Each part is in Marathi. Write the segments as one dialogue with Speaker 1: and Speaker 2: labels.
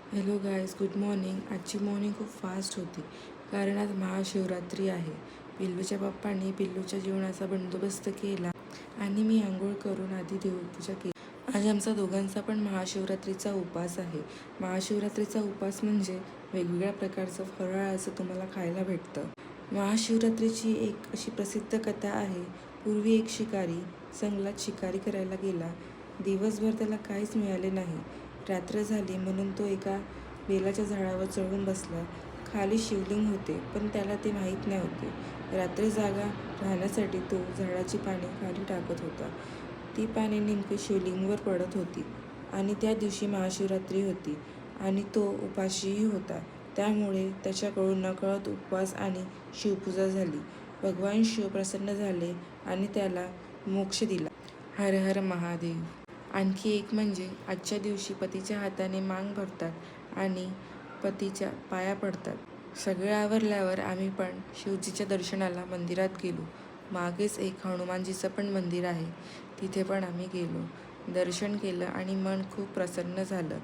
Speaker 1: Hello guys, good morning. आजची मॉर्निंग खूप फास्ट होती कारण आज महाशिवरात्री आहे. पिल्लूच्या पप्पांनी पिल्लूच्या जेवणाचा बंदोबस्त केला आणि मी आंघोळ करून आधी देवपूजा केली. आज आमचा दोघांचा पण महाशिवरात्रीचा उपास आहे. महाशिवरात्रीचा उपास म्हणजे वेगवेगळ्या प्रकारचं फराळाचं तुम्हाला खायला भेटतं. महाशिवरात्रीची एक अशी प्रसिद्ध कथा आहे. पूर्वी एक शिकारी जंगलात शिकारी करायला गेला. दिवसभर त्याला काहीच मिळाले नाही. रात्र झाली म्हणून तो एका बेलाच्या झाडावर चढून बसला. खाली शिवलिंग होते पण त्याला ते माहीत नव्हते. रात्री जागा राहण्यासाठी तो झाडाची पाने खाली टाकत होता. ती पाने नेमकी शिवलिंगवर पडत होती आणि त्या दिवशी महाशिवरात्री होती आणि तो उपाशीही होता. त्यामुळे त्याच्याकडून नकळत उपवास आणि शिवपूजा झाली. भगवान शिव प्रसन्न झाले आणि त्याला मोक्ष दिला. हर हर महादेव. आणखी एक म्हणजे आजच्या दिवशी पतीच्या हाताने मांग भरतात आणि पतीच्या पाया पडतात. सगळं आवरल्यावर आम्ही पण शिवजीच्या दर्शनाला मंदिरात गेलो. मागेच एक हनुमानजीचं पण मंदिर आहे, तिथे पण आम्ही गेलो, दर्शन केलं आणि मन खूप प्रसन्न झालं.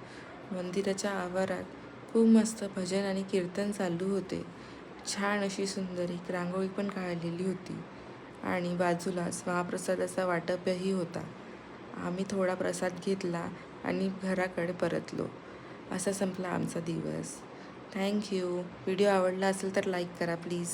Speaker 1: मंदिराच्या आवारात खूप मस्त भजन आणि कीर्तन चालू होते. छान अशी सुंदर एक रांगोळी पण काढलेली होती आणि बाजूलाच महाप्रसादाचा वाटपही होता. आम्ही थोडा प्रसाद घेतला आणि घराकडे परतलो. असा संपला आमचा दिवस. थँक्यू. व्हिडिओ आवडला असेल तर लाईक करा प्लीज.